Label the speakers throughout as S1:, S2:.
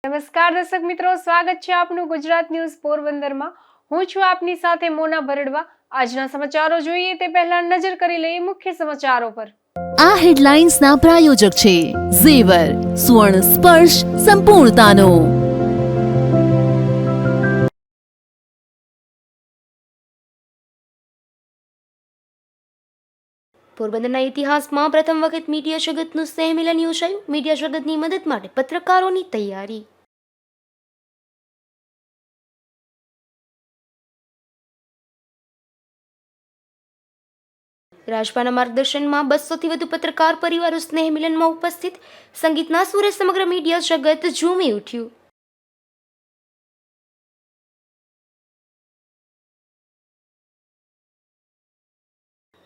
S1: નમસ્કાર દર્શક મિત્રો, સ્વાગત છે આપનું ગુજરાત ન્યૂઝ પોરબંદરમાં। હું છું આપની સાથે મોના ભરડવા। આજના સમાચારો જોઈએ તે પહેલા નજર કરી લઈએ મુખ્ય સમાચારો પર।
S2: આ હેડલાઇન્સના પ્રાયોજક છે ઝેવર, સુવર્ણ સ્પર્શ સંપૂર્ણતાનો।
S3: પોરબંદરના ઇતિહાસમાં પ્રથમ વખત મીડિયા જગતનું સ્નેહમિલન યોજાયું। મીડિયા જગતની મદદ માટે પત્રકારોની તૈયારી। રાજપાના માર્ગદર્શનમાં 200થી વધુ પત્રકાર પરિવારો સ્નેહમિલનમાં ઉપસ્થિત। સંગીતના સુરે સમગ્ર મીડિયા જગત ઝૂમી ઉઠ્યું।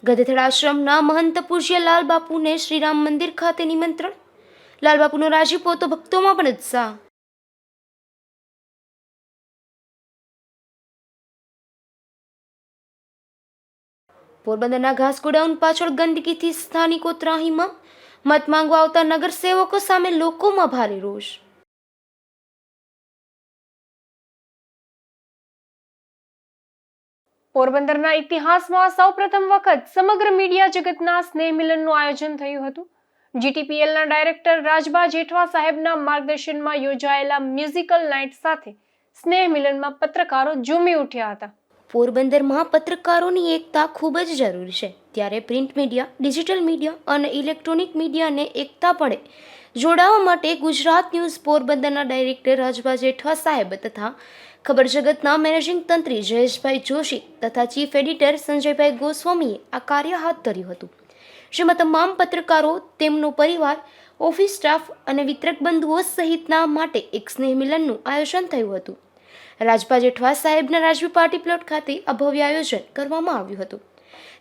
S3: ગધેથડ આશ્રમના મહંત પૂજ્ય લાલબાપુને શ્રીરામ મંદિર ખાતે નિમંત્રણ। લાલબાપુનો રાજીપો તો ભક્તોમાં પણ ઉત્સાહ। પોરબંદરના ઘાસ ગોડાઉન પાછળ ગંદકીથી સ્થાનિકો ત્રાહીમાં। મત માંગવા આવતા નગરસેવકો સામે લોકોમાં ભારે રોષ।
S1: પોરબંદરના ઇતિહાસમાં સૌપ્રથમ વખત સમગ્ર મીડિયા જગતના સ્નેહ મિલનનું આયોજન થયું હતું। જીટીપીએલના ડાયરેક્ટર રાજબા જેઠવા સાહેબના માર્ગદર્શનમાં યોજાયેલા મ્યુઝિકલ નાઇટ સાથે સ્નેહ મિલનમાં પત્રકારો ઝૂમી ઉઠ્યા હતા।
S3: પોરબંદરમાં પત્રકારોની એકતા ખૂબ જ જરૂરી છે, ત્યારે પ્રિન્ટ મીડિયા, ડિજિટલ મીડિયા અને ઇલેક્ટ્રોનિક મીડિયાને એકતાપણે જોડાવા માટે ગુજરાત ન્યૂઝ પોરબંદરના ડાયરેક્ટર રાજબા જેઠવા સાહેબ તથા ખબર જગતના મેનેજિંગ તંત્રી જયેશભાઈ જોશી તથા ચીફ એડિટર સંજયભાઈ ગોસ્વામીએ આ કાર્ય હાથ ધર્યું હતું, જેમાં તમામ પત્રકારો, તેમનો પરિવાર, ઓફિસ સ્ટાફ અને વિતરક બંધુઓ સહિતના માટે એક સ્નેહ મિલનનું આયોજન થયું હતું। રાજબા જેઠવા સાહેબના રાજવી પાર્ટી પ્લોટ ખાતે આ ભવ્ય આયોજન કરવામાં આવ્યું હતું,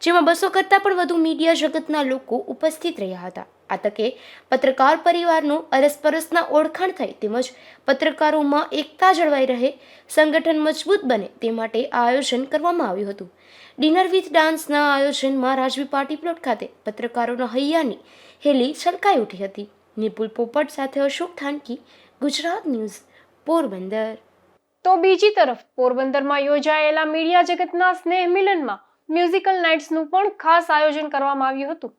S3: જેમાં 200 કરતાં પણ વધુ મીડિયા જગતના લોકો ઉપસ્થિત રહ્યા હતા। આ તકે પત્રકાર પરિવારનો અરસપરસના ઓળખાણ થાય તેમજ પત્રકારોમાં એકતા જળવાઈ રહે, સંગઠન મજબૂત બને તે માટે આ આયોજન કરવામાં આવ્યું હતું। ડિનર વિથ ડાન્સના આયોજનમાં રાજવી પાર્ટી પ્લોટ ખાતે પત્રકારોના હૈયાની હેલી છલકાઈ ઉઠી હતી। નિપુલ પોપટ સાથે અશોક થાનકી, ગુજરાત ન્યૂઝ, પોરબંદર।
S1: તો બીજી તરફ પોરબંદરમાં યોજાયેલા મીડિયા જગતના સ્નેહ મિલનમાં મ્યુઝિકલ નાઇટ્સનું પણ ખાસ આયોજન કરવામાં આવ્યું હતું।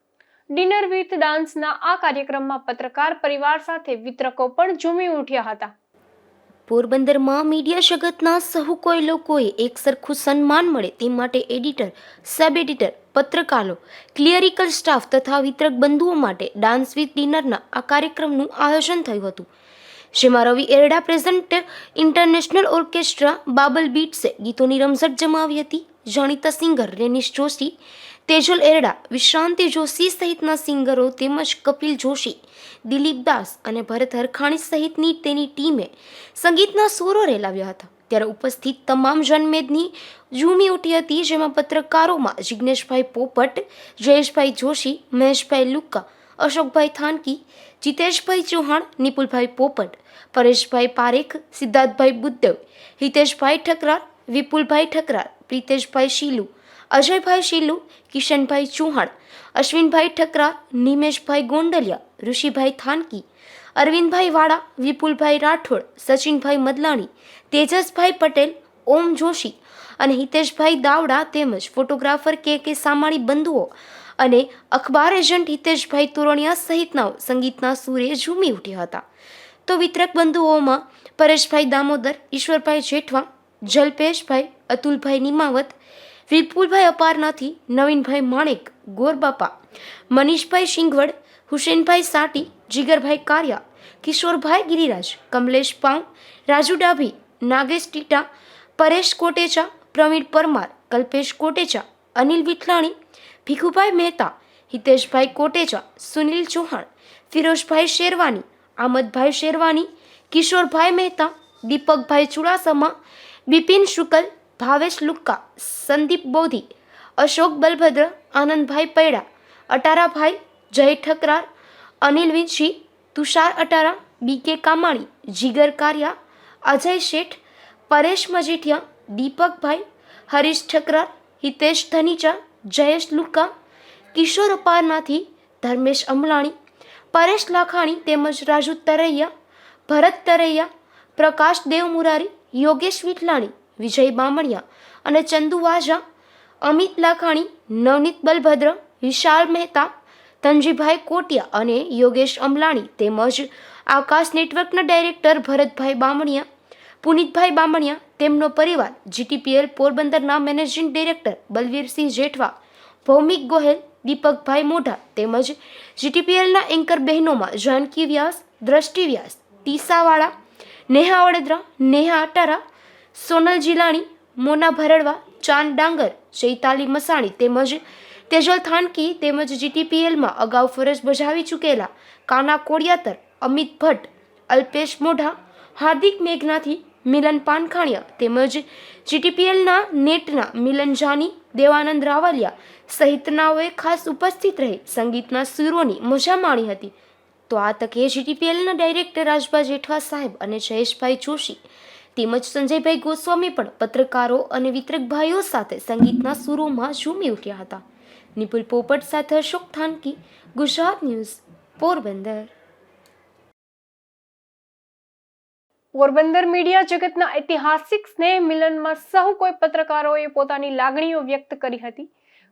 S1: ડિનર વિથ ડાન્સના આ કાર્યક્રમમાં પત્રકાર પરિવાર સાથે વિતરકો પણ ઝૂમી ઉઠ્યા હતા।
S3: પોરબંદરમાં મીડિયા જગતના સહુ કોઈ લોકોએ એક સરખું સન્માન મળે તે માટે એડિટર, સબ એડિટર, પત્રકારો, ક્લિયરિકલ સ્ટાફ તથા વિતરક બંધુઓ માટે ડાન્સ વિથ ડિનરના આ કાર્યક્રમનું આયોજન થયું હતું, જેમાં રવિ એરડા પ્રેઝન્ટ ઇન્ટરનેશનલ ઓર્કેસ્ટ્રા બાબલ બીટ્સે ગીતોની રમઝટ જમાવી હતી। જાણીતા સિંગર રેનિશ જોશી, તેજલ એરડા, વિશ્રાંતિ જોશી સહિતના સિંગરો તેમજ કપિલ જોશી, દિલીપ દાસ અને ભરત હરખાણી સહિતની તેની ટીમે સંગીતના સુરો રેલાવ્યા હતા। ત્યારે ઉપસ્થિત તમામ જનમેદની ઝૂમી ઉઠી હતી, જેમાં પત્રકારોમાં જિગ્નેશભાઈ પોપટ, જયેશભાઈ જોશી, મહેશભાઈ લુક્કા, અશોકભાઈ થાનકી, જીતેશભાઈ ચૌહાણ, નિપુલભાઈ પોપટ, પરેશભાઈ પારેખ, સિદ્ધાર્થભાઈ બુદ્ધવ, હિતેશભાઈ ઠકરાર, વિપુલભાઈ ઠકરાર, પ્રીતેશભાઈ શીલુ, અજયભાઈ શીલુ, કિશનભાઈ ચૌહાણ, અશ્વિનભાઈ ઠકરાર, નિમેશભાઈ ગોંડલિયા, ઋષિભાઈ થાનકી, અરવિંદભાઈ વાડા, વિપુલભાઈ રાઠોડ, સચિનભાઈ મદલાણી, તેજસભાઈ પટેલ, ઓમ જોશી અને હિતેશભાઈ દાવડા તેમજ ફોટોગ્રાફર કે સામાણી બંધુઓ અને અખબાર એજન્ટ હિતેશભાઈ તોરણિયા સહિતનાઓ સંગીતના સુરે ઝૂમી ઉઠ્યા હતા। તો વિતરક બંધુઓમાં પરેશભાઈ દામોદર, ઈશ્વરભાઈ જેઠવા, જલ્પેશભાઈ, અતુલભાઈ નિમાવત, વિપુલભાઈ અપારનાથી, નવીનભાઈ માણેક, ગોરબાપા, મનીષભાઈ શિંગવડ, હુસેનભાઈ સાટી, જીગરભાઈ કારિયા, કિશોરભાઈ ગિરિરાજ, કમલેશ પાંવ, રાજુ ડાભી, નાગેશ ટીટા, પરેશ કોટેચા, પ્રવીણ પરમાર, કલ્પેશ કોટેચા, અનિલ વિઠલાણી, ભીખુભાઈ મહેતા, હિતેશભાઈ કોટેચા, સુનિલ ચૌહાણ, ફિરોઝભાઈ શેરવાની, આમદભાઈ શેરવાની, કિશોરભાઈ મહેતા, દીપકભાઈ ચુડાસમા, બિપિન શુકલ, ભાવેશ લુક્કા, સંદીપ બોધી, અશોક બલભદ્ર, આનંદભાઈ પૈડા, અટારાભાઈ, જય ઠકરાર, અનિલ વિંછી, તુષાર અટારા, બીકે કામાણી, જીગર કારિયા, અજય શેઠ, પરેશ મજીઠિયા, દીપકભાઈ, હરીશ ઠકરાર, હિતેશ ધનીચા, જયેશ લુક્કા, કિશોર અપારનાથી, ધર્મેશ અમલાણી, પરેશ લાખાણી તેમજ રાજુ તરૈયા, ભરત તરૈયા, પ્રકાશ દેવ મુરારી, યોગેશ વિઠલાણી, વિજય બામણિયા અને ચંદુ વાઝા, અમિત લાખાણી, નવનીત બલભદ્ર, વિશાલ મહેતા, તનજીભાઈ કોટિયા અને યોગેશ અમલાણી તેમજ આકાશ નેટવર્કના ડાયરેક્ટર ભરતભાઈ બામણિયા, પુનિતભાઈ બામણિયા, તેમનો પરિવાર, જીટીપીએલ પોરબંદરના મેનેજિંગ ડાયરેક્ટર બલવીરસિંહ જેઠવા, ભૌમિક ગોહેલ, દીપકભાઈ મોઢા તેમજ જીટીપીએલના એન્કર બહેનોમાં જાનકી વ્યાસ, દ્રષ્ટિ વ્યાસ, ટીસાવાળા, નેહા વડોદરા, નેહા અટારા, સોનલ જીલાણી, મોના ભરડવા, ચાંદ ડાંગર, ચૈતાલી મસાણી તેમજ તેજલ થાનકી તેમજ જીટીપીએલમાં અગાઉ ફરજ બજાવી ચૂકેલા કાના કોડિયાતર, અમિત ભટ્ટ, અલ્પેશ મોઢા, હાર્દિક મેઘનાથી, મિલન પાનખાણિયા તેમજ જીટીપીએલના નેટના મિલન જાની, દેવાનંદ રાવલિયા સહિતનાઓએ ખાસ ઉપસ્થિત રહી સંગીતના સુરોની મજા માણી હતી. તો આ તકે જીટીપીએલના ડાયરેક્ટર રાજભા જેઠવા સાહેબ અને જયેશભાઈ જોશી તેમજ સંજયભાઈ ગોસ્વામી પણ પત્રકારો અને વિતરક ભાઈઓ સાથે સંગીતના સુરોમાં ઝૂમી ઉઠ્યા હતા. નિપુલ પોપટ સાથે અશોક થાનકી, ગુજરાત ન્યૂઝ, પોરબંદર.
S1: પોરબંદર મીડિયા જગતના ઐતિહાસિક સ્નેહ મિલનમાં સહુ કોઈ પત્રકારોએ પોતાની લાગણીઓ વ્યક્ત કરી હતી.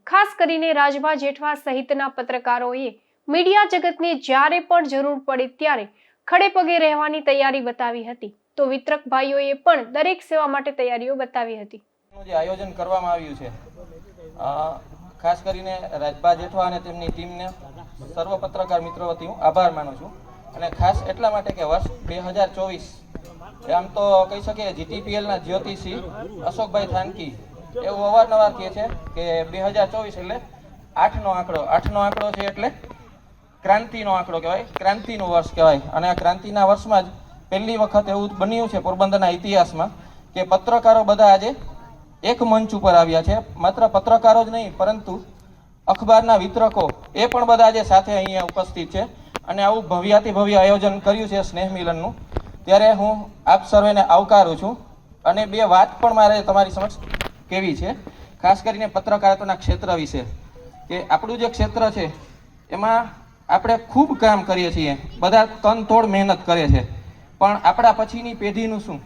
S1: ખાસ કરીને રાજભા જેઠવા સહિતના પત્રકારોએ મીડિયા જગતને જ્યારે પણ જરૂર પડે ત્યારે ખડે પગે રહેવાની તૈયારી બતાવી હતી. તો વિતરક ભાઈઓએ પણ દરેક સેવા માટે તૈયારીઓ બતાવી હતી.
S4: જે આયોજન કરવામાં આવ્યું છે, ખાસ કરીને રાજભા જેઠવા અને તેમની ટીમને સર્વ પત્રકાર મિત્રો વતી હું આભાર માનું છું. અને ખાસ એટલા માટે કે વર્ષ 2024 આમ તો કહી શકીએ જીટીપીએલના જ્યોતિષી અશોકભાઈ થાનકી એવું અવારનવાર કહે છે કે 2024 એટલે 8નો આંકડો છે, એટલે ક્રાંતિનો આંકડો કહેવાય, ક્રાંતિનું વર્ષ કહેવાય. અને આ ક્રાંતિના વર્ષમાં જ પહેલી વખત એવું બન્યું છે પોરબંદરના ઇતિહાસમાં કે પત્રકારો બધા આજે એક મંચ ઉપર આવ્યા છે. માત્ર પત્રકારો જ નહીં પરંતુ અખબારના વિતરકો એ પણ બધા આજે સાથે અહીંયા ઉપસ્થિત છે. અને આવું ભવ્યાતિ ભવ્ય આયોજન કર્યું છે સ્નેહ મિલનનું, ત્યારે હું આપ સર્વેને આવકારું છું. અને બે વાત પણ મારે તમારી સમક્ષ કેવી છે, ખાસ કરીને પત્રકારિતાના ક્ષેત્ર વિશે. કે આપણું જે ક્ષેત્ર છે એમાં આપણે ખૂબ કામ કરીએ છીએ, બધા તનતોડ મહેનત કરે છે, પણ આપણા પછીની પેઢીનું શું?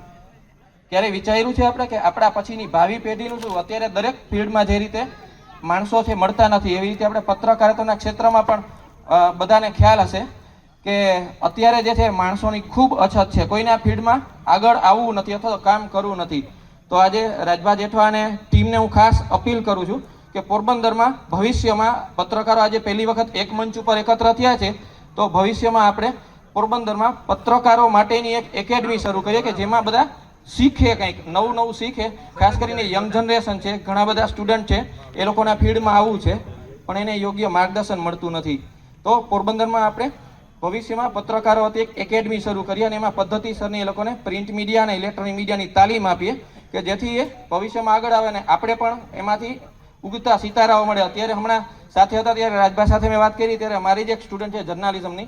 S4: ક્યારે વિચાર્યું છે આપણે કે આપણા પછીની ભાવિ પેઢીનું શું? અત્યારે દરેક ફિલ્ડમાં જે રીતે માણસો છે મળતા નથી, એવી રીતે આપણે પત્રકારિતાના ક્ષેત્રમાં પણ બધાને ખ્યાલ હશે કે અત્યારે જે છે માણસોની ખૂબ અછત છે. કોઈને આ ફિલ્ડમાં આગળ આવવું નથી અથવા તો કામ કરવું નથી. તો આજે રાજભા જેઠવા અને ટીમને હું ખાસ અપીલ કરું છું કે પોરબંદરમાં ભવિષ્યમાં પત્રકારો આજે પહેલી વખત એક મંચ ઉપર એકત્ર થયા છે, તો ભવિષ્યમાં આપણે પોરબંદરમાં પત્રકારો માટેની એક એકેડમી શરૂ કરીએ કે જેમાં બધા શીખે, કંઈક નવું શીખે. ખાસ કરીને યંગ જનરેશન છે, ઘણા બધા સ્ટુડન્ટ છે, એ લોકોના ફિલ્ડમાં આવવું છે પણ એને યોગ્ય માર્ગદર્શન મળતું નથી. તો પોરબંદરમાં આપણે ભવિષ્યમાં પત્રકારો વતી એક એકેડમી શરૂ કરીએ અને એમાં પદ્ધતિસરની એ લોકોને પ્રિન્ટ મીડિયા અને ઇલેક્ટ્રોનિક મીડિયાની તાલીમ આપીએ કે જેથી એ ભવિષ્યમાં આગળ આવે અને આપણે પણ એમાંથી ઉગતા સિતારાઓ મળે. અત્યારે હમણાં સાથે હતા ત્યારે રાજભા સાથે મેં વાત કરી ત્યારે મારી જ એક સ્ટુડન્ટ છે જર્નાલિઝમની,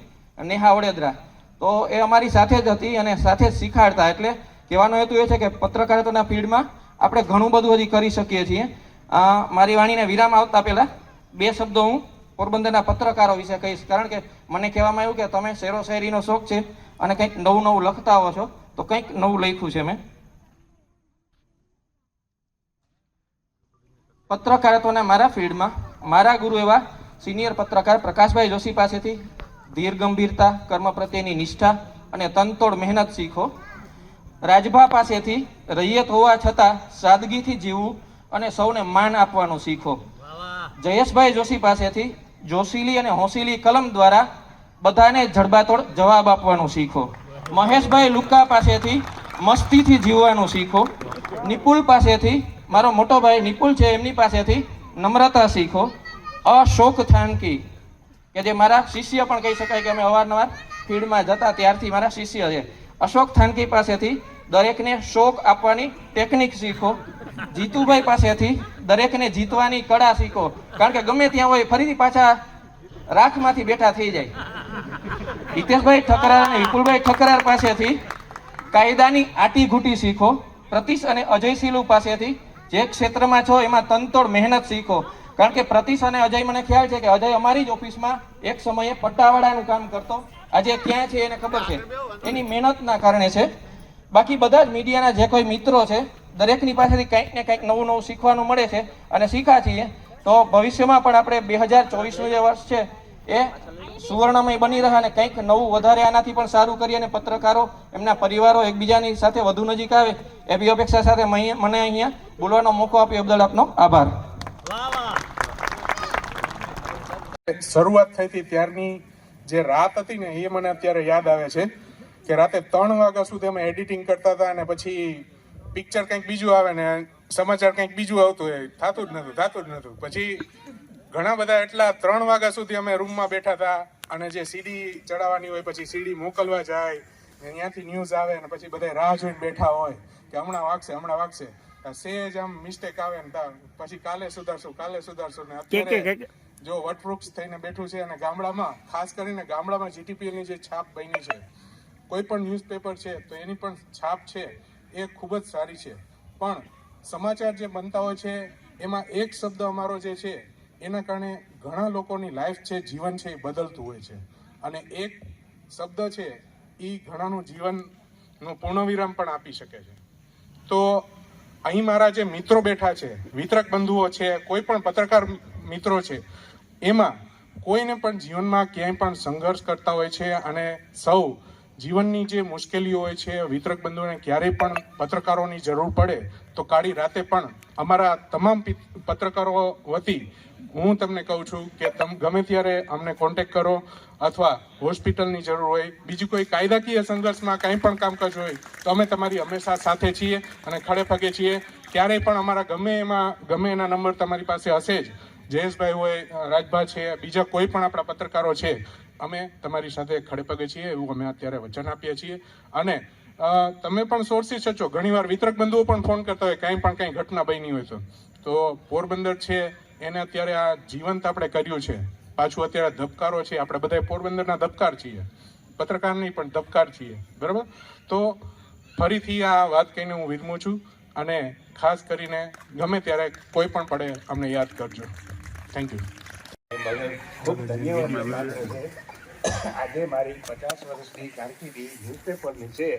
S4: નેહા વડોદરા, તો એ અમારી સાથે જ હતી અને સાથે જ શીખાડતા. એટલે કહેવાનો હેતુ એ છે કે પત્રકારિતાના ફિલ્ડમાં આપણે ઘણું બધું હજી કરી શકીએ છીએ. મારી વાણીને વિરામ આવતા પહેલા બે શબ્દો હું પોરબંદરના પત્રકારો વિશે કહીશ, કારણ કે મને કહેવામાં આવ્યું કે તમે શેરો શાયરીનો શોખ છે અને કંઈક નવું લખતા હો છો, તો કંઈક નવું લખ્યું છે મેં. પત્રકારિતાના મારા ફિલ્ડમાં મારા ગુરુ એવા સિનિયર પત્રકાર પ્રકાશભાઈ જોશી પાસેથી ધીર ગંભીરતા, કર્મ પ્રત્યેની નિષ્ઠા અને તનતોડ મહેનત શીખો. રાજભા પાસેથી રૈયત હોવા છતાં સાદગીથી જીવવું અને સૌને માન આપવાનું શીખો. જયેશભાઈ જોશી પાસેથી જોશીલી અને હોશીલી કલમ દ્વારા બધાને જડબાતોડ જવાબ આપવાનું શીખો. મહેશભાઈ લુકા પાસેથી મસ્તીથી જીવવાનું શીખો. નિપુલ પાસેથી, મારો મોટો ભાઈ નિપુલ છે, એમની પાસેથી નમ્રતા શીખો. અશોક થાનકી કે જે મારા શિષ્ય પણ કહી શકાય કે અમે અવારનવાર ફિલ્ડમાં જતા ત્યારથી મારા શિષ્ય છે. અશોક થાનકી પાસેથી દરેકને શોક આપવાની ટેકનિક શીખો. જીતુભાઈ પાસેથી દરેકને જીતવાની કળા શીખો, કારણ કે ગમે ત્યાં હોય ફરીથી પાછા રાખમાંથી બેઠા થઈ જાય. હિતેશભાઈ ઠકરાર અને વિપુલભાઈ ઠકરાર પાસેથી કાયદાની આટી ઘૂંટી શીખો. પ્રતિશ અને અજય સિલુ પાસેથી જે ક્ષેત્રમાં છો એમાં તનતોડ મહેનત શીખો, કારણ કે પ્રતિશ અને અજય, મને ખ્યાલ છે કે અજય અમારી જ ઓફિસમાં એક સમયે પટ્ટાવાળાનું કામ કરતો, આજે ક્યાં છે એને ખબર છે, એની મહેનતના કારણે છે. બાકી બધા જ મીડિયાના જે કોઈ મિત્રો છે દરેકની પાસેથી કંઈક ને કંઈક નવું નવું શીખવાનું મળે છે અને શીખ્યા છીએ. તો ભવિષ્યમાં પણ આપણે 2024નું જે વર્ષ છે એ સુવર્ણમય બની રહે અને કંઈક નવું વધારે આનાથી પણ સારું કરીએ અને પત્રકારો એમના પરિવારો એકબીજાની સાથે વધુ નજીક આવે એવી અપેક્ષા સાથે મને અહીંયા બોલવાનો મોકો આપ્યો બદલ આપનો આભાર.
S5: શરૂઆત થઈ હતી ત્યારની જે રાત હતી ને એ મને અત્યારે યાદ આવે છે કે રાતે 3 વાગ્યા સુધી અમે એડિટિંગ કરતા હતા અને પછી પિક્ચર કંઈક બીજું આવે ને સમાચાર કંઈક બીજું આવતું હોય, થતું જ નહોતું. પછી ઘણા બધા એટલા 3 વાગ્યા સુધી અમે રૂમમાં બેઠા હતા અને જે સીડી ચડાવવાની હોય પછી સીડી મોકલવા જાય ને ત્યાંથી ન્યૂઝ આવે ને પછી બધા રાહ જોઈને બેઠા હોય કે હમણાં વાગશે સેજ આમ મિસ્ટેક આવે ને પછી કાલે સુધારશું ને અત્યારે જો વટવૃક્ષ થઈને બેઠું છે અને ગામડામાં ખાસ કરીને ગામડામાં GTPL ની જે છાપ બની છે, કોઈ પણ ન્યૂઝપેપર છે તો એની પણ છાપ છે એ ખૂબ જ સારી છે. પણ સમાચાર જે બનતા હોય છે એમાં એક શબ્દ અમારો જે છે એના કારણે ઘણા લોકોની લાઈફ છે, જીવન છે એ બદલતું હોય છે અને એક શબ્દ છે એ ઘણાનું જીવનનું પૂર્ણવિરામ પણ આપી શકે છે. તો અહીં મારા જે મિત્રો બેઠા છે, વિતરક બંધુઓ છે, કોઈ પણ પત્રકાર મિત્રો છે, એમાં કોઈને પણ જીવનમાં ક્યાંય પણ સંઘર્ષ કરતા હોય છે અને સૌ જીવનની જે મુશ્કેલીઓ હોય છે, વિતરક બંધુઓને ક્યારેય પણ પત્રકારોની જરૂર પડે તો કાળી રાતે પણ અમારા તમામ પત્રકારો વતી હું તમને કહું છું કે તમે ગમે ત્યારે અમને કોન્ટેક્ટ કરો અથવા હોસ્પિટલની જરૂર હોય, બીજું કોઈ કાયદાકીય સંઘર્ષમાં કંઈ પણ કામકાજ હોય તો અમે તમારી હંમેશા સાથે છીએ અને ખડે પગે છીએ. ક્યારેય પણ અમારા ગમે એના નંબર તમારી પાસે હશે જ. જયેશભાઈ હોય, રાજભા છે, બીજા કોઈ પણ આપણા પત્રકારો છે, અમે તમારી સાથે ખડે પગે છીએ એવું અમે અત્યારે વચન આપીએ છીએ. અને તમે પણ સોર્સિસ છો, ઘણીવાર વિતરક બંધુઓ પણ ફોન કરતા હોય કંઈ ઘટના બની હોય તો પોરબંદર છે એને અત્યારે આ જીવંત આપણે કર્યું છે. પાછું અત્યારે ધબકારો છે, આપણે બધા પોરબંદરના ધબકાર છીએ, પત્રકાર નહીં પણ ધબકાર છીએ, બરાબર. તો ફરીથી આ વાત કહીને હું વિરમું છું અને ખાસ કરીને ગમે ત્યારે કોઈ પણ પડે અમને યાદ કરજો. Thank you.
S6: ખૂબ ધન્યવાદ. આજે મારી 50 વર્ષની કારકિર્દી ન્યૂઝપેપરની છે.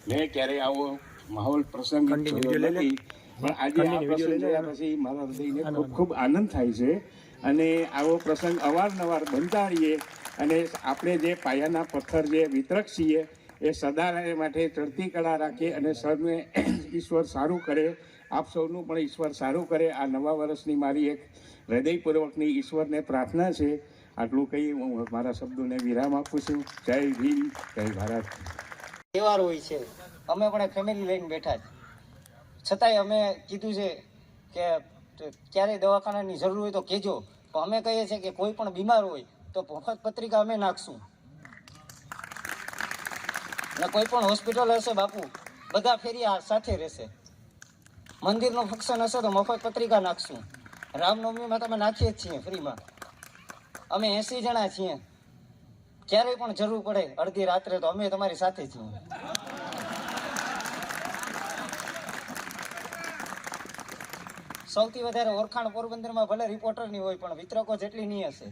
S6: મેં ક્યારેય આવો માહોલ પ્રસંગ જોયો નથી, પણ આજે આ પ્રસંગ જોયા પછી મારા હૃદયને ખૂબ ખૂબ આનંદ થાય છે. અને આવો પ્રસંગ અવારનવાર બનતા રહીએ અને આપણે જે પાયાના પથ્થર જે વિતરક છીએ એ સદાને માટે ચડતી કળા રાખીએ અને સૌને ઈશ્વર સારું કરે, આપ સૌનું પણ ઈશ્વર સારું કરે. આ નવા વર્ષની મારી એક હૃદયપૂર્વકની ઈશ્વરને પ્રાર્થના છે. આટલું કહી હું મારા શબ્દોને વિરામ આપું છું. જય ભીમ, જય ભારત.
S7: તહેવાર હોય છે, અમે પણ ફેમિલી લઈને બેઠા જ, છતાંય અમે કીધું છે કે ક્યારેય દવાખાનાની જરૂર હોય તો કહેજો. તો અમે કહીએ છીએ કે કોઈ પણ બીમાર હોય તો મફત પત્રિકા અમે નાખશું અને કોઈ પણ હોસ્પિટલ હશે બાપુ બધા ફેરિયા સાથે રહેશે. મંદિરનું ફંક્શન હશે તો મફત પત્રિકા નાખશું. રામનવમીમાં તમે નાખીએ જ છીએ ફ્રીમાં. અમે 80 જણા છીએ, ક્યારેય પણ જરૂર પડે અડધી રાત્રે તો અમે તમારી સાથે છીએ. સૌથી વધારે ઓળખાણ પોરબંદરમાં ભલે રિપોર્ટરની હોય પણ વિતરકો જેટલી નહીં હશે.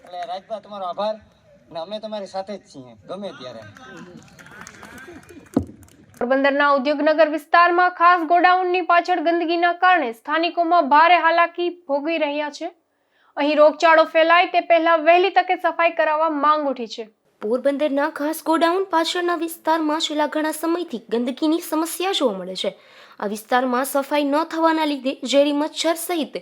S7: એટલે રાજભા તમારો આભાર અને અમે તમારી સાથે જ છીએ ગમે ત્યારે.
S1: પોરબંદરના ઉદ્યોગનગર વિસ્તારમાં ખાસ ગોડાઉનની પાછળ ગંદકીના કારણે સ્થાનિકોમાં ભારે હાલાકી ભોગવી રહ્યા છે. અહીં રોગચાળો ફેલાય તે પહેલા વહેલી તકે સફાઈ કરાવવા માંગ ઉઠી છે.
S3: પોરબંદરના ખાસ ગોડાઉન પાછળના વિસ્તારમાં છેલ્લા ઘણા સમયથી ગંદકીની સમસ્યા જોવા મળે છે. આ વિસ્તારમાં સફાઈ ન થવાના લીધે ઝેરી મચ્છર સહિત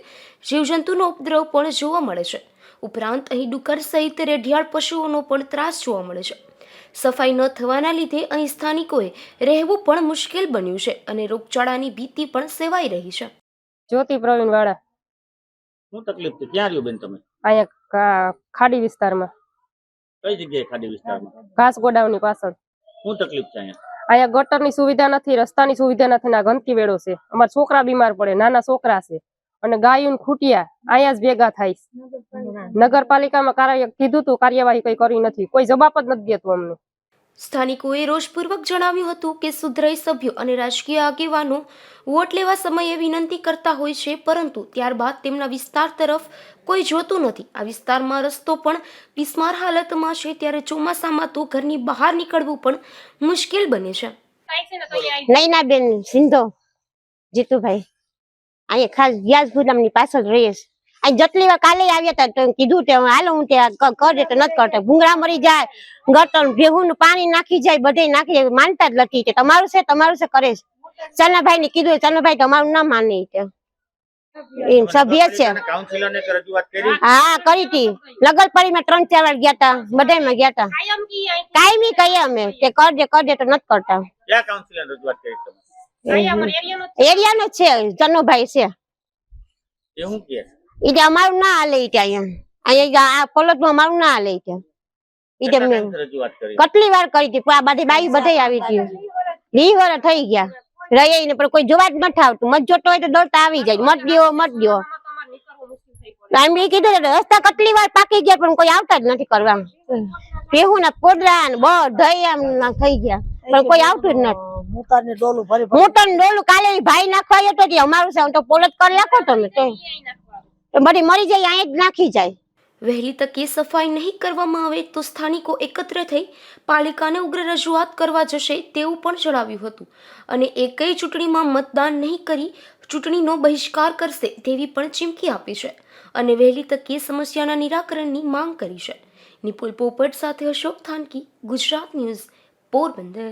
S3: જીવજંતુનો ઉપદ્રવ પણ જોવા મળે છે. ઉપરાંત અહીં ડુક્કર સહિત રેઢિયાળ પશુઓનો પણ ત્રાસ જોવા મળે છે. સફાઈ ન થવાના લીધે અહીં સ્થાનિકોએ રહેવું પણ મુશ્કેલ બન્યું છે અને રોગચાળાની ભીતિ પણ સેવાઈ રહી છે.
S8: જ્યોતિ પ્રવીણ વાળા.
S9: શું તકલીફ છે? ક્યાં રહ્યો બેન તમે?
S8: અહીંયા ખાડી વિસ્તારમાં.
S9: કઈ જગ્યાએ ખાડી વિસ્તારમાં?
S8: ઘાસ ગોડાઉનની પાછળ.
S9: શું તકલીફ છે અહીંયા?
S8: અહીંયા ગટરની સુવિધા નથી, રસ્તાની સુવિધા નથી, ના ગંદકી વેળો છે. અમારા છોકરા બીમાર પડે, નાના છોકરા છે અને ગાયું ખૂટિયા અહીંયા જ ભેગા થાય. નગરપાલિકામાં કીધું તું, કાર્યવાહી કઈ કરી નથી, કોઈ જવાબ જ નથી દેતું અમને.
S3: સ્થાનિકોએ રોષપૂર્વક જણાવ્યું હતું કે સુધરાઈ સભ્યો અને રાજકીય આગેવાનો વોટ લેવા સમયે વિનંતી કરતા હોય છે, પરંતુ ત્યારબાદ તેમના વિસ્તાર તરફ કોઈ જોતું નથી. આ વિસ્તારમાં રસ્તો પણ બિસ્માર હાલતમાં છે, ત્યારે ચોમાસામાં તો ઘરની બહાર નીકળવું પણ મુશ્કેલ બને છે.
S10: નૈનાબેન સિંધો જીતુભાઈ અહીંયા ખાસ વ્યાસ ગુદામની પાછળ રહીએ છે. અહીં જેટલી વાર કાલે આવ્યા હતા તો કીધું તે હાલો હું ત્યાં કરજે તો નથી કરતા. ભૂંગળા મરી જાય, ગટર ભેહું પાણી નાખી જાય, બધે નાખી જાય, માનતા જ નથી. તમારું છે કરે છે. ચનાભાઈ ને કીધું, ચનાભાઈ તમારું ના માને સભ્ય છે.
S9: કાઉન્સિલરને રજૂઆત કરી?
S10: હા કરી હતી. લગલપરીમાં 3-4 વાર ગયા હતા, બધામાં ગયા હતા. કાયમી કહીએ અમે કે કરજે તો નથી કરતા.
S9: ક્યાં કાઉન્સિલર રજૂઆત કરી તમે?
S10: એરિયાનો છે, ચન્નુભાઈ છે.
S9: એ શું કહે?
S10: ઈ અમારું ના હાલે અહીંયા આ પલોટમાં અમારું ના હાલે
S9: રજૂઆત કરી?
S10: કેટલી વાર કરી હતી. આ બધી બાઈ બધે આવી હતી. 20 વર્ષ થઈ ગયા રહી ને, પણ કોઈ જોવા જ નથી આવતું. મત જોતો હોય તો દોડતા આવી જાય, મત દો. એમ કીધું રસ્તા કેટલી વાર પાકી ગયા પણ કોઈ આવતા જ નથી કરવા. ભેહું ને પોદરા ને બધા એમ થઈ ગયા પણ કોઈ આવતું જ નથી. મોટર ડોલું કાલે ભાઈ નાખવા આવ્યો તો અમારું છે, તો પોલત કરી નાખો તમે તો બધી મરી જાય, અહીંયા જ નાખી જાય.
S3: વહેલી તકે સફાઈ નહીં કરવામાં આવે તો સ્થાનિકો એકત્ર થઈ પાલિકાને ઉગ્ર રજૂઆત કરવા જશે તેવું પણ જણાવ્યું હતું, અને એકય ચૂંટણીમાં મતદાન નહીં કરી ચૂંટણીનો બહિષ્કાર કરશે તેવી પણ ચીમકી આપી છે, અને વહેલી તકે સમસ્યાના નિરાકરણની માંગ કરી છે. નિપુલ પોપટ સાથે અશોક થાનકી, ગુજરાત ન્યૂઝ, પોરબંદર.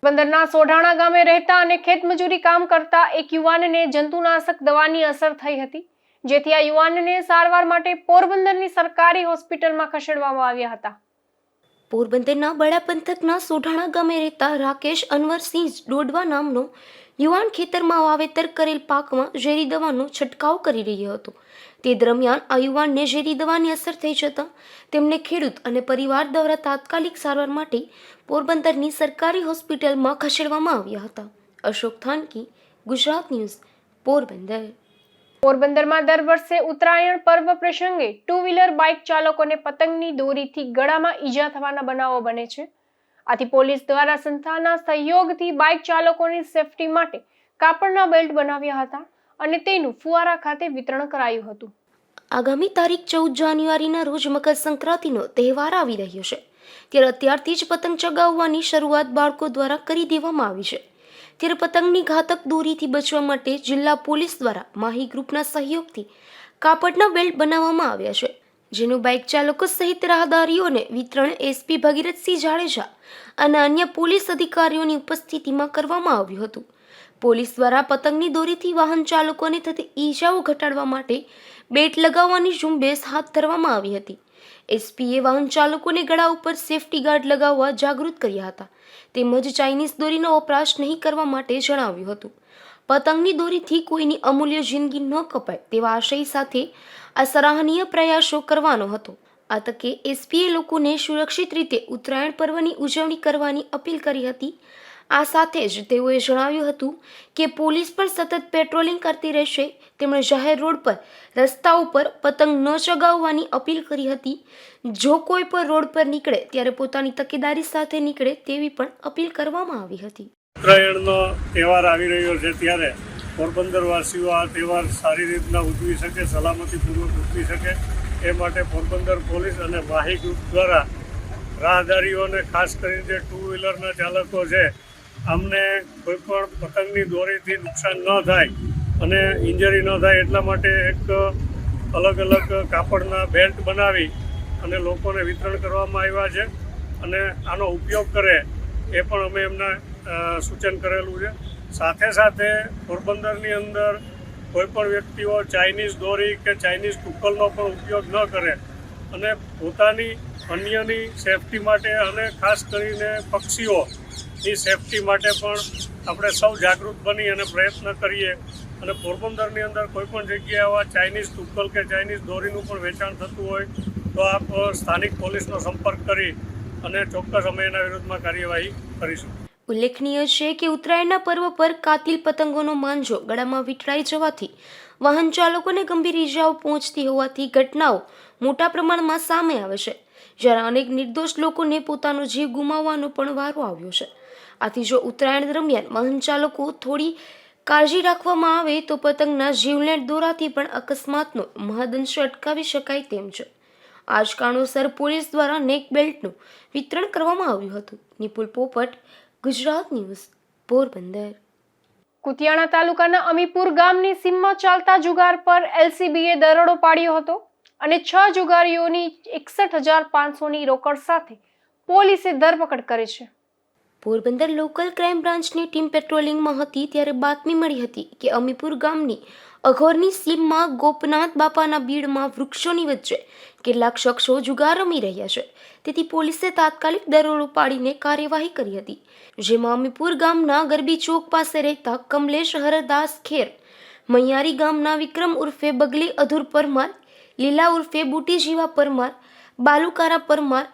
S1: પોરબંદરના સોઢાણા ગામે રહેતા અને ખેતમજૂરી કામ કરતા એક યુવાનને જંતુનાશક દવાની અસર થઈ હતી, જેથી આ યુવાનને સારવાર માટે પોરબંદરની સરકારી હોસ્પિટલમાં ખસેડવામાં આવ્યા હતા.
S3: પોરબંદરના બડા પંથકના સોઢાણા ગામે રહેતા રાકેશ અનવરસિંહ ડોડવા નામનો યુવાન ખેતરમાં વાવેતર કરેલ પાકમાં ઝેરી દવાનો છંટકાવ કરી રહ્યો હતો. તે દરમિયાન આ યુવાનને ઝેરી દવાની અસર થઈ જતાં તેમને ખેડૂત અને પરિવાર દ્વારા તાત્કાલિક સારવાર માટે પોરબંદરની સરકારી હોસ્પિટલમાં ખસેડવામાં આવ્યા હતા. અશોક થાનકી, ગુજરાત ન્યૂઝ, પોરબંદર.
S1: પોરબંદરમાં દર વર્ષે ઉત્તરાયણ પર્વ પ્રસંગે 2-વ્હીલર બાઇક ચાલકોને પતંગની દોરીથી ગળામાં ઈજા થવાના બનાવો બને છે. આથી પોલીસ દ્વારા સંસ્થાના સહયોગથી બાઇક ચાલકોની સેફટી માટે કાપડના બેલ્ટ બનાવ્યા હતા અને તેનું ફુવારા ખાતે વિતરણ કરાયું હતું.
S3: આગામી તારીખ 14 જાન્યુઆરીના રોજ મકર સંક્રાંતિનો તહેવાર આવી રહ્યો છે, ત્યારે અત્યારથી જ પતંગ ચગાવવાની શરૂઆત બાળકો દ્વારા કરી દેવામાં આવી છે. ત્યારે પતંગની ઘાતક દોરીથી બચવા માટે જિલ્લા પોલીસ દ્વારા માહી ગ્રુપના સહયોગથી કાપડના બેલ્ટ બનાવવામાં આવ્યા છે, જેનું બાઇક ચાલકો સહિત રાહદારીઓને વિતરણ એસપી ભગીરથસિંહ જાડેજા અને અન્ય પોલીસ અધિકારીઓની ઉપસ્થિતિમાં કરવામાં આવ્યું હતું. પોલીસ દ્વારા પતંગની દોરીથી વાહન ચાલકોને થતી ઈજાઓ ઘટાડવા માટે બેલ્ટ લગાવવાની ઝુંબેશ હાથ ધરવામાં આવી હતી. એસપીએ વાહન ચાલકોને ગળા ઉપર સેફટી ગાર્ડ લગાવવા જાગૃત કર્યા હતા, તેમજ ચાઇનીઝ દોરીનો વપરાશ નહીં કરવા માટે જણાવ્યું હતું. પતંગની દોરીથી કોઈની અમૂલ્ય જિંદગી ન કપાય તેવા આશય સાથે આ સરાહનીય પ્રયાસો કરવાનો હતો. આ તકે એસપીએ લોકોને સુરક્ષિત રીતે ઉત્તરાયણ પર્વની ઉજવણી કરવાની અપીલ કરી હતી. આ સાથે જ તેઓએ જણાવ્યું હતું કે પોલીસ પણ સતત પેટ્રોલિંગ કરતી રહેશે. તેમણે જાહેર રોડ પર રસ્તાઓ પર પતંગ ન ચગાવવાની અપીલ કરી હતી. જો કોઈ પણ રોડ પર નીકળે ત્યારે પોતાની તકેદારી સાથે નીકળે તેવી પણ અપીલ કરવામાં આવી હતી.
S11: ઉત્તરાયણનો તહેવાર આવી રહ્યો છે, ત્યારે પોરબંદરવાસીઓ આ તહેવાર સારી રીતના ઉજવી શકે, સલામતીપૂર્વક ઉજવી શકે એ માટે પોરબંદર પોલીસ અને માહી ગ્રુપ દ્વારા રાહદારીઓને, ખાસ કરીને જે 2-વ્હીલરના ચાલકો છે, અમને કોઈ પણ પતંગની દોરીથી નુકસાન ન થાય અને ઇન્જરી ન થાય એટલા માટે એક અલગ અલગ કાપડના બેલ્ટ બનાવી અને લોકોને વિતરણ કરવામાં આવ્યા છે, અને આનો ઉપયોગ કરે એ પણ અમે એમને સૂચન કરેલું છે. સાથે સાથે પોરબંદરની અંદર કોઈ પણ વ્યક્તિઓ ચાઇનીઝ દોરી કે ચાઇનીઝ ટુક્કલનો પણ ઉપયોગ ન કરે અને પોતાની અન્યની સેફટી માટે અને ખાસ કરીને પક્ષીઓની સેફટી માટે પણ આપણે સૌ જાગૃત બની અને પ્રયત્ન કરીએ. અને પોરબંદરની અંદર કોઈ પણ જગ્યાએ આવા ચાઇનીઝ ટુક્કલ કે ચાઇનીઝ દોરીનું પણ વેચાણ થતું હોય તો આપ સ્થાનિક પોલીસનો સંપર્ક કરી અને ચોક્કસ અમે એના વિરુદ્ધમાં કાર્યવાહી કરીશું.
S3: ઉલ્લેખનીય છે કે ઉત્તરાયણના પર્વ પર કાતિલ પતંગોનો માંજો ગળામાં વીંટળાઈ જવાથી વાહન ચાલકોને ગંભીર ઈજાઓ પહોંચતી હોવાથી ઘટનાઓ મોટા પ્રમાણમાં સામે આવે છે. જ્યારે અનેક નિર્દોષ લોકોને પોતાનો જીવ ગુમાવવાનો પણ વારો આવ્યો છે. આથી જો ઉત્તરાયણ દરમિયાન વાહન ચાલકો થોડી કાળજી રાખવામાં આવે તો પતંગના જીવલેણ દોરાથી પણ અકસ્માતનો મહદઅંશ અટકાવી શકાય તેમ છે. આ જ કારણોસર પોલીસ દ્વારા નેક બેલ્ટનું વિતરણ કરવામાં આવ્યું હતું. નિપુલ પોપટ, ગુજરાત ન્યૂઝ, પોરબંદર.
S1: કુતિયાણા તાલુકાના અમીપુર ગામની સીમમાં ચાલતા જુગાર પર એલસીબીએ દરોડો પાડ્યો હતો અને 6 જુગારીઓની 61,500ની રોકડ સાથે પોલીસે ધરપકડ કરી છે.
S3: પોરબંદર લોકલ ક્રાઇમ બ્રાન્ચની ટીમ પેટ્રોલિંગમાં હતી ત્યારે બાતમી મળી હતી કે અમીપુર ગામની અઘોરની સીમમાં ગોપનાથ બાપાના બીડમાં વૃક્ષોની વચ્ચે કેટલાક શખ્સો જુગાર રમી રહ્યા છે. તેથી પોલીસે તાત્કાલિક દરોડો પાડીને કાર્યવાહી કરી હતી, જેમાં અમીપુર ગામના ગરબી ચોક પાસે રહેતા કમલેશ હરદાસ ખેર, મૈયારી ગામના વિક્રમ ઉર્ફે બગલી અધુર પરમાર, લીલા ઉર્ફે બુટી જીવા પરમાર, બાલુકારા પરમાર,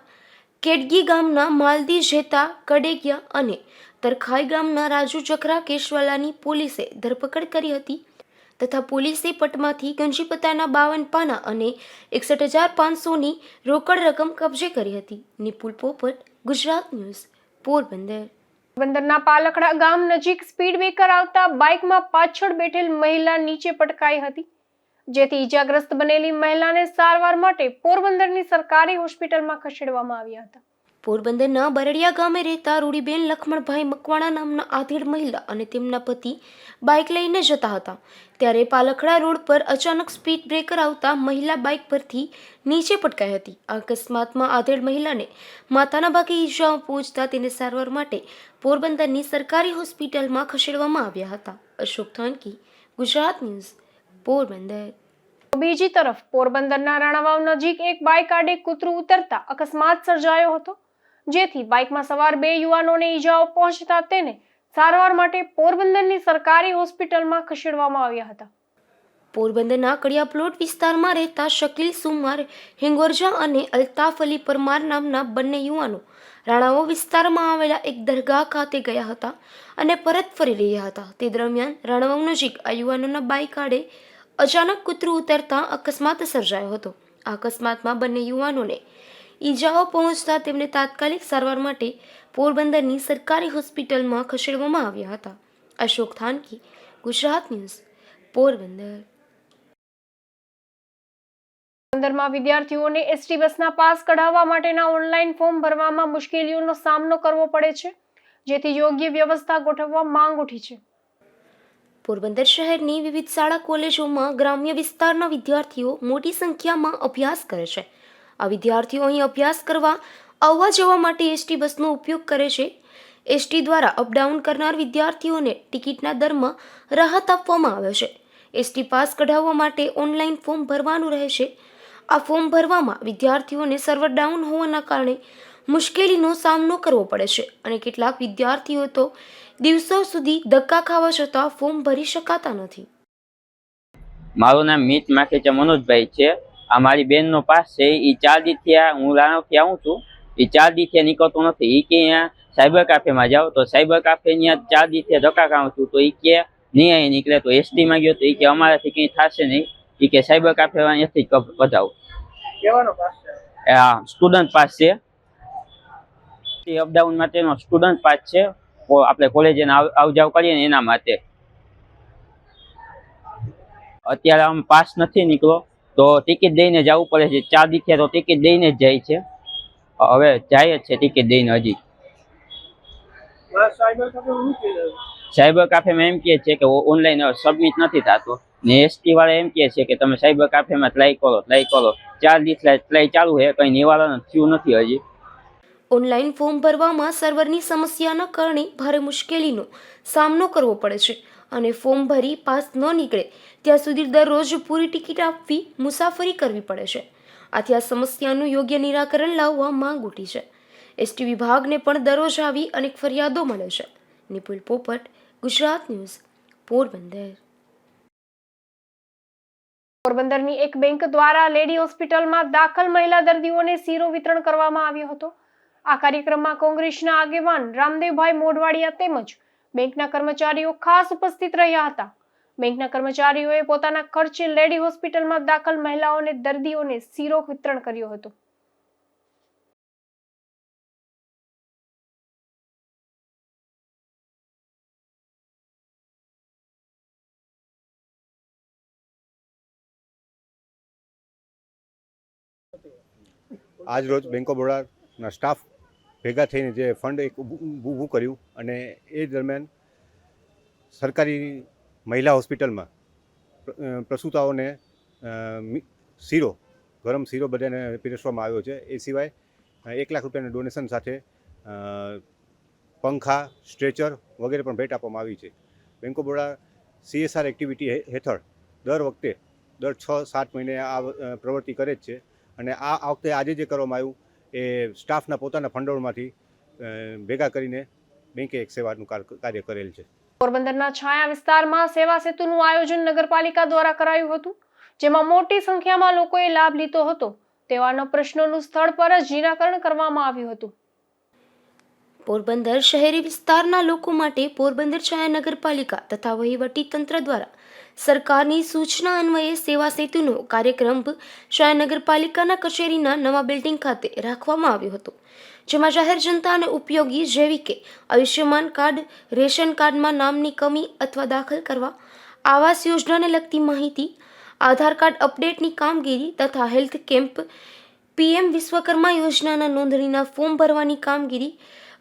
S3: કેડગી ગામના માલદી જેતા કડેગિયા અને તરખાઈ ગામના રાજુ ચકરા કેશવાલાની પોલીસે ધરપકડ કરી હતી તથા પોલીસે પટમાંથી ગંજીપતાના 52 પાના અને 61,500ની રોકડ રકમ કબજે કરી હતી. નિપુલ પોપટ, ગુજરાત ન્યૂઝ, પોરબંદર.
S1: પોરબંદરના પાલખડા ગામ નજીક સ્પીડ બ્રેકર આવતા બાઇકમાં પાછળ બેઠેલ મહિલા નીચે પટકાઈ હતી, જેથી ઈજાગ્રસ્ત બનેલી મહિલાને સારવાર માટે પોરબંદરની સરકારી હોસ્પિટલમાં ખસેડવામાં આવ્યા હતા.
S3: પોરબંદરના બરડિયા ગામે રહેતા રૂડીબેન લખમણભાઈ મકવાણા નામના આધેડ મહિલા અને તેમના પતિ બાઇક લઈને જતા હતા ત્યારે પાલખડા રોડ પર અચાનક સ્પીડ બ્રેકર આવતા મહિલા બાઇક પરથી નીચે પટકાઈ હતી. આ અકસ્માતમાં આધેડ મહિલાને માથાના ભાગે ઈજાઓ પહોંચતા તેને સારવાર માટે પોરબંદરની સરકારી હોસ્પિટલમાં ખસેડવામાં આવ્યા હતા. અશોક થાનકી, ગુજરાત ન્યૂઝ, પોરબંદર.
S1: બીજી તરફ પોરબંદરના રાણાવાવ નજીક એક બાઇક આડે કૂતરું ઉતરતા અકસ્માત સર્જાયો હતો, જેથી બાઇકમાં સવાર 2 યુવાનોને ઈજાઓ પહોંચતા તેને સારવાર માટે પોરબંદરની સરકારી હોસ્પિટલમાં ખસેડવામાં આવ્યા હતા.
S3: પોરબંદરના કડિયા પ્લોટ વિસ્તારમાં રહેતા શકીલ સુમાર હિંગોરજા અને અલ્તાફ અલી પરમાર નામના બંને યુવાનો રાણાવાવ વિસ્તારમાં આવેલા એક દરગાહ ખાતે ગયા હતા અને પરત ફરી રહ્યા હતા. તે દરમિયાન રાણાવાવ નજીક આ યુવાનોના બાઇક આડે અચાનક કૂતરું ઉતરતા અકસ્માત સર્જાયો હતો. આ અકસ્માતમાં બંને યુવાનોને ઈજાઓ પહોંચતા તેમને તાત્કાલિક સારવાર માટે પોરબંદરની સરકારી હોસ્પિટલમાં ખસેડવામાં આવ્યા હતા. અશોક થાનકી, ગુજરાત ન્યૂઝ, પોરબંદર.
S1: પોરબંદરમાં વિદ્યાર્થીઓને એસટી બસના પાસ કઢાવવા માટેના ઓનલાઈન ફોર્મ ભરવામાં મુશ્કેલીઓનો સામનો કરવો પડે છે, જેથી યોગ્ય વ્યવસ્થા ગોઠવવા માંગ ઉઠી છે.
S3: પોરબંદર શહેરની વિવિધ શાળા કોલેજોમાં ગ્રામ્ય વિસ્તારના વિદ્યાર્થીઓ મોટી સંખ્યામાં અભ્યાસ કરે છે. આ વિદ્યાર્થીઓ અહીં અભ્યાસ કરવા આવવા જવા માટે એસટી બસનો ઉપયોગ કરે છે. એસટી દ્વારા અપડાઉન કરનાર વિદ્યાર્થીઓને ટિકિટના દરમાં રાહત આપવામાં આવે છે. એસટી પાસ કઢાવવા માટે ઓનલાઈન ફોર્મ ભરવાનું રહે છે. આ ફોર્મ ભરવામાં વિદ્યાર્થીઓને સર્વર ડાઉન હોવાના કારણે મુશ્કેલીનો સામનો કરવો પડે છે અને કેટલાક વિદ્યાર્થીઓ તો દિવસો સુધી ધક્કા ખાવા છતાં ફોર્મ ભરી શકાતા નથી.
S12: મારું નામ મિત માખેચા મનોજભાઈ છે. આ મારી બેનનો પાસ છે. એ 4 દીથી હું રાણાવથી આવું છું. એ 4 દીથી નીકળતો નથી. એ કે અહીંયા સાયબર કાફેમાં જાઓ તો સાયબર કાફે ત્યાં 4 દીથી ધક્કા ખાઉં છું તો એ કે નહીં અહીં નીકળે. તો એસટીમાં ગયો તો એ કે અમારાથી કંઈ થશે નહીં. એ કે સાયબર કાફે અહીંયાથી જ વધાવો.
S4: કેવાનો પાસ છે?
S12: આ સ્ટુડન્ટ પાસ છે. અપડાઉન માટેનો સ્ટુડન્ટ પાસ છે. આપણે કોલેજે આવ જાવ કરીએ ને એના માટે. અત્યારે આમ પાસ નથી નીકળો તો ટિકિટ દઈને જવું પડે છે. 4 દીથી તો ટિકિટ દઈને જ જાય છે. હવે જાય જ છે ટિકિટ દઈને. હજી સાયબર કાફેમાં એમ કહે છે કે ઓનલાઈન સબમિટ નથી થતું ને એસટી વાળા એમ કહે છે કે તમે સાયબર કાફેમાં ટ્રાય કરો. 4 દિવસ ટ્રાય ચાલુ છે, કંઈ નિવારણ થયું નથી હજી.
S3: ઓનલાઈન ફોર્મ ભરવામાં સર્વરની સમસ્યાના કારણે ભારે મુશ્કેલીનો સામનો કરવો પડે છે અને ફોર્મ ભરી પાસ ન નીકળે ત્યાં સુધી દરરોજ પૂરી ટિકિટ આપવી, મુસાફરી કરવી પડે છે. આથી આ સમસ્યાનું યોગ્ય નિરાકરણ લાવવા માંગ ઉઠી છે. એસટી વિભાગને પણ દરરોજ આવી અનેક ફરિયાદો મળે છે. નિપુલ પોપટ, ગુજરાત ન્યૂઝ, પોરબંદર.
S1: પોરબંદરની એક બેંક દ્વારા લેડી હોસ્પિટલમાં દાખલ મહિલા દર્દીઓને શીરો વિતરણ કરવામાં આવ્યો હતો. આ કાર્યક્રમમાં કોંગ્રેસના આગેવાન રામદેવભાઈ મોઢવાડિયા તેમજ બેંકના કર્મચારીઓ ખાસ ઉપસ્થિત રહ્યા હતા. બેંકના કર્મચારીઓએ પોતાના ખર્ચે લેડી હોસ્પિટલમાં દાખલ મહિલાઓને દર્દીઓને શીરો વિતરણ કર્યો હતો.
S13: આજ રોજ બેંક ઓફ બરોડાના સ્ટાફ ભેગા થઈને જે ફંડ એક ઊભું કર્યું અને એ દરમિયાન સરકારી મહિલા હોસ્પિટલમાં પ્રસૂતાઓને શીરો ગરમ શીરો બધાને પીરસવામાં આવ્યો છે. એ સિવાય 1 લાખ રૂપિયાના ડોનેશન સાથે પંખા, સ્ટ્રેચર વગેરે પણ ભેટ આપવામાં આવી છે. Bank of Baroda CSR activity હેઠળ દર વખતે દર 6-7 મહિને આ પ્રવૃત્તિ કરે જ છે અને આ વખતે આજે જે કરવામાં આવ્યું એ સ્ટાફના પોતાના ભંડોળમાંથી ભેગા કરીને બેંકે એક સેવાનું કાર્ય કરેલ છે.
S1: પોરબંદરના છાયા વિસ્તારમાં સેવા સેતુનું આયોજન નગરપાલિકા દ્વારા કરાયું હતું, જેમાં મોટી સંખ્યામાં લોકોએ લાભ લીધો હતો. તેવાના પ્રશ્નોનું સ્થળ પર જ નિરાકરણ કરવામાં આવ્યું હતું.
S3: પોરબંદર શહેરી વિસ્તારના લોકો માટે પોરબંદર છાયા નગરપાલિકા તથા વહીવટી તંત્ર દ્વારા સરકારની સૂચના અન્વયે સેવા સેતુનો કાર્યક્રમ છાયા નગરપાલિકાના કચેરીના નવા બિલ્ડિંગ ખાતે રાખવામાં આવ્યો હતો, જેમાં જાહેર જનતાને ઉપયોગી જેવી કે આયુષ્યમાન કાર્ડ, રેશન કાર્ડમાં નામની કમી અથવા દાખલ કરવા, આવાસ યોજનાને લગતી માહિતી, આધાર કાર્ડ અપડેટની કામગીરી તથા હેલ્થ કેમ્પ, PM વિશ્વકર્મા યોજનાના નોંધણીના ફોર્મ ભરવાની કામગીરી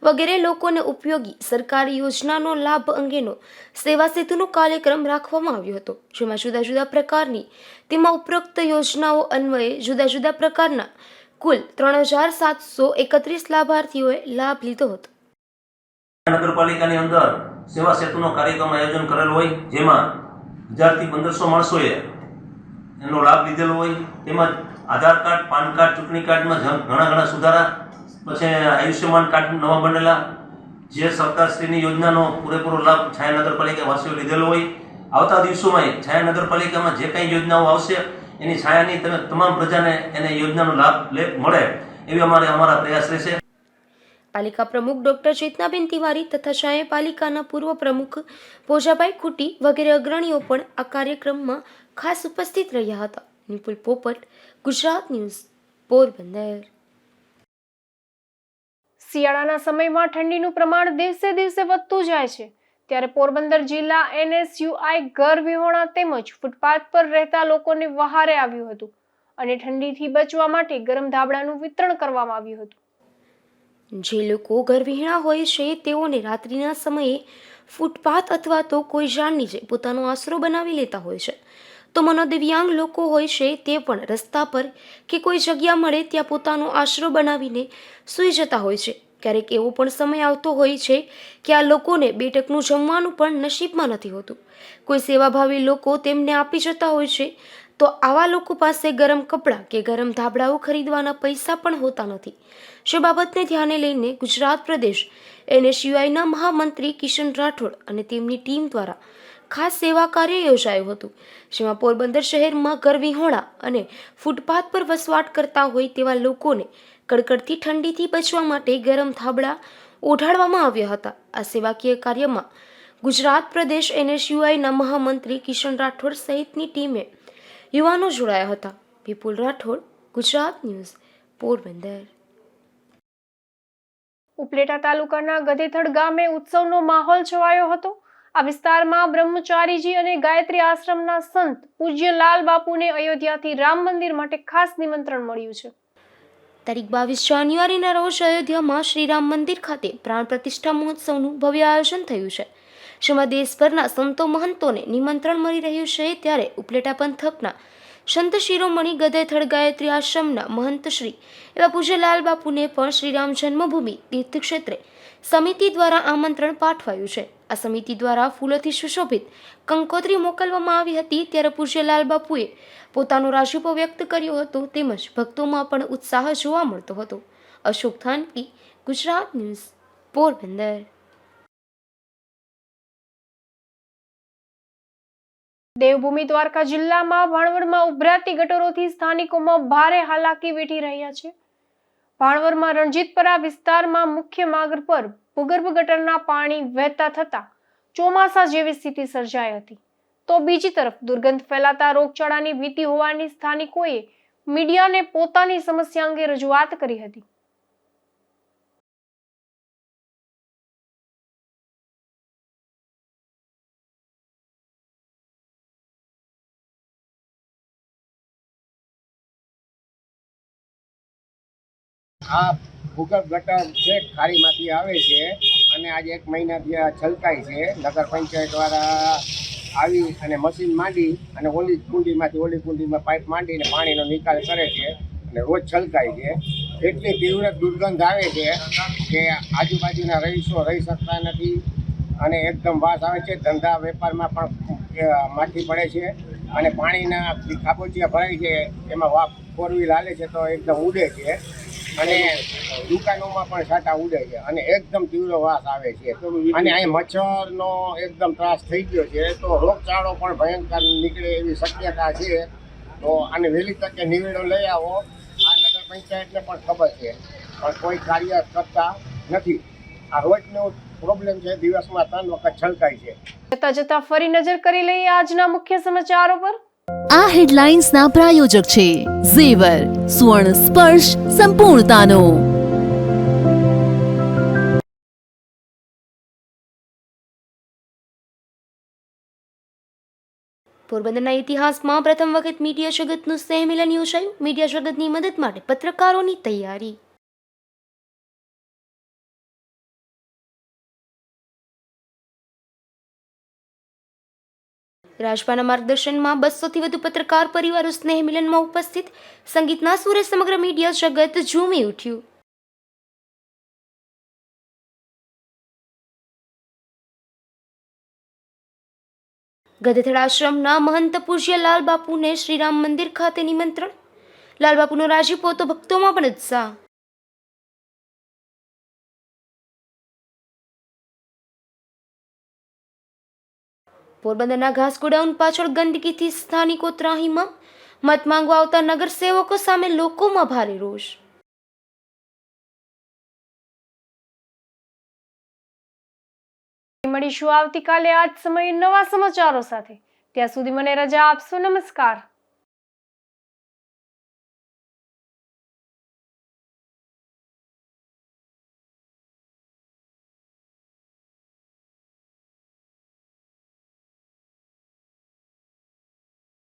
S3: વગેરે લોકોને ઉપયોગી સરકારી યોજનાનો લાભ અંગેનો સેવા સેતુનો કાર્યક્રમ રાખવામાં આવ્યો હતો, જેમાં જુદા જુદા પ્રકારની તેમાં ઉપરોક્ત યોજનાઓ અન્વયે જુદા જુદા પ્રકારના કુલ 3731 લાભાર્થીઓએ લાભ લીધો હતો.
S14: નગરપાલિકાની અંદર સેવા સેતુનો કાર્યક્રમ આયોજન કરેલ હોય, જેમાં 1000 થી 1500 માણસોએ એનો લાભ લીધેલો હોય. તેમજ આધાર કાર્ડ, પાન કાર્ડ, ચૂંટણી કાર્ડમાં ઘણા સુધારા, પછી આયુષ્યમાન કાર્ડ નવા બનેલા, જે સરકારશ્રીની યોજનાનો પૂરેપૂરો લાભ છાયા નગરપાલિકા વાસીઓ લીધેલો હોય. આવતા દિવસોમાં છાયા નગરપાલિકામાં જે કંઈ યોજનાઓ આવશે એની છાયાની તમામ પ્રજાને એને યોજનાનો લાભ મળે એવી અમારા પ્રયાસ રહેશે.
S3: પાલિકા પ્રમુખ ડોક્ટર ચેતનાબેન તિવારી તથા છાયા પાલિકાના પૂર્વ પ્રમુખ ભોજાભાઈ ખૂટી વગેરે અગ્રણીઓ પણ આ કાર્યક્રમમાં ખાસ ઉપસ્થિત રહ્યા હતા. નિપુલ પોપટ, ગુજરાત ન્યૂઝ, પોરબંદર.
S1: શિયાળાના સમયમાં ઠંડીનું પ્રમાણ દિવસે દિવસે વધતું જાય છે, ત્યારે પોરબંદર જિલ્લા NSUI ઘર વિહોણા તેમજ ફૂટપાથ પર રહેતા લોકોને વહારે આવ્યું હતું અને ઠંડીથી બચવા માટે ગરમ ધાબળાનું વિતરણ કરવામાં આવ્યું હતું.
S3: જે લોકો ઘર વિહોણા હોય છે તેઓને રાત્રિના સમયે ફૂટપાથ અથવા તો કોઈ ઝાડ નીચે પોતાનો આશરો બનાવી લેતા હોય છે, તો મનોદિવ્યાંગ લોકો હોય છે તે પણ રસ્તા પર કે કોઈ જગ્યા મળે ત્યાં પોતાનો આશરો બનાવીને સૂઈ જતા હોય છે. ક્યારેક એવો પણ સમય આવતો હોય છે કે આ લોકોને 2 ટકનું જમવાનું પણ નસીબમાં નથી હોતું. કોઈ સેવાભાવી લોકો તેમને આપી જતા હોય છે, તો આવા લોકો પાસે ગરમ કપડાં કે ગરમ ધાબળાઓ ખરીદવાના પૈસા પણ હોતા નથી. જે બાબતને ધ્યાને લઈને ગુજરાત પ્રદેશ NSUIના મહામંત્રી કિશન રાઠોડ અને તેમની ટીમ દ્વારા ખાસ સેવા કાર્ય યોજાયું હતું, જેમાં પોરબંદર શહેરમાં ઘર વિહોણા અને ફૂટપાથ પર વસવાટ કરતા હોય તેવા લોકોને કડકડતી ઠંડીથી બચવા માટે ગરમ ધાબળા ઓઢાડવામાં આવ્યા હતા. આ સેવાકીય કાર્યમાં ગુજરાત પ્રદેશ NSUIના મહામંત્રી કિશન રાઠોડ સહિતની ટીમે યુવાનો જોડાયા હતા. વિપુલ રાઠોડ, ગુજરાત ન્યૂઝ, પોરબંદર.
S1: ઉપલેટા તાલુકાના ગધેથડ ગામે ઉત્સવનો માહોલ છવાયો હતો. આ વિસ્તારમાં બ્રહ્મચારીજી અને ગાયત્રી આશ્રમના સંત પૂજ્ય લાલ બાપુને અયોધ્યાથી રામ મંદિર માટે ખાસ નિમંત્રણ મળ્યું છે.
S3: તારીખ 22 જાન્યુઆરીના રોજ અયોધ્યામાં શ્રી રામ મંદિર ખાતે પ્રાણ પ્રતિષ્ઠા મહોત્સવનું ભવ્ય આયોજન થયું છે, જેમાં દેશભરના સંતો મહંતોને નિમંત્રણ મળી રહ્યું છે. ત્યારે ઉપલેટા પંથકના સંત શિરોમણી ગધેથડ ગાયત્રી આશ્રમના મહંત શ્રી એવા પૂજ્ય લાલ બાપુને પણ શ્રીરામ જન્મભૂમિ તીર્થક્ષેત્રે સમિતિ દ્વારા આમંત્રણ પાઠવાયું છે. આ સમિતિ દ્વારા ફૂલોથી સુશોભિત કંકોત્રી મોકલવામાં આવી હતી. ત્યારે પૂજ્ય લાલ બાપુએ પોતાનો રાજીપો વ્યક્ત કર્યો હતો, તેમજ ભક્તોમાં પણ ઉત્સાહ જોવા મળતો હતો. અશોક થાનકી, ગુજરાત ન્યૂઝ, પોરબંદર.
S1: દેવભૂમિ દ્વારકા જિલ્લામાં ભાણવડમાં ઉભરાતી ગટરોથી સ્થાનિકોમાં ભારે હાલાકી વેઠી રહ્યા છે. ભાણવડમાં રણજીતપરા વિસ્તારમાં મુખ્ય માર્ગ પર ભૂગર્ભ ગટરના પાણી વહેતા થતા ચોમાસા જેવી સ્થિતિ સર્જાઈ હતી, તો બીજી તરફ દુર્ગંધ ફેલાતા રોગચાળાની ભીતિ હોવાની સ્થાનિકોએ મીડિયાને પોતાની સમસ્યા અંગે રજૂઆત કરી હતી.
S6: આ ભૂગર્ભ ગટર છેક ખાડીમાંથી આવે છે અને આજે 1 મહિનાથી આ છલકાય છે. નગર પંચાયત વાળા આવી અને મશીન માંડી અને ઓલી કુંડીમાં પાઇપ માંડીને પાણીનો નિકાલ કરે છે અને રોજ છલકાય છે. એટલી તીવ્ર દુર્ગંધ આવે છે કે આજુબાજુના રહીશો રહી શકતા નથી અને એકદમ વાસ આવે છે. ધંધા વેપારમાં પણ માઠી પડે છે અને પાણીના ખાબોચિયા ભરાય છે એમાં 4 વ્હીલ હાલે છે તો એકદમ ઉડે છે અને દુકાનોમાં પણ છાંટા ઉડે છે અને એકદમ તીવ્ર વાસ આવે છે. અને અહીં મચ્છરનો એકદમ ત્રાસ થઈ ગયો છે તો રોગચાળો પણ ભયંકર નીકળે એવી શક્યતા છે. તો આને વહેલી તકે નિવેડો લઈ આવો. આ નગર પંચાયતને પણ ખબર છે પણ કોઈ કાર્ય કરતા નથી. આ રોજનો પ્રોબ્લેમ છે, દિવસમાં 3 વખત છલકાય છે.
S1: જતા ફરી નજર કરી લઈએ આજના મુખ્ય સમાચારો પર.
S2: આ હેડલાઇન્સના પ્રાયોજક છે ઝેવર, સુવર્ણ સ્પર્શ સંપૂર્ણતાનો.
S3: પોરબંદરના ઇતિહાસમાં પ્રથમ વખત મીડિયા જગતનું સ્નેહમિલન યોજાયું. મીડિયા જગતની મદદ માટે પત્રકારોની તૈયારી. રાજપાના માર્ગદર્શનમાં 200થી વધુ પત્રકાર પરિવારો સ્નેહમિલનમાં ઉપસ્થિત. સંગીતના સુરે સમગ્ર મીડિયા જગત ઝૂમી ઉઠ્યું. ગધેથડ આશ્રમના મહંત પૂજ્ય લાલબાપુને શ્રીરામ મંદિર ખાતે નિમંત્રણ. લાલબાપુનો રાજીપો તો ભક્તોમાં પણ ઉત્સાહ. પોરબંદરના ઘાસ ગોડાઉન પાછળ ગંદકીથી સ્થાનિકો ત્રાહીમાં. મત માંગવા આવતા નગરસેવકો સામે લોકોમાં ભારે રોષ.
S1: મળીશું આવતીકાલે આ જ સમયે નવા સમાચારો સાથે. ત્યાં સુધી મને રજા આપશો. નમસ્કાર.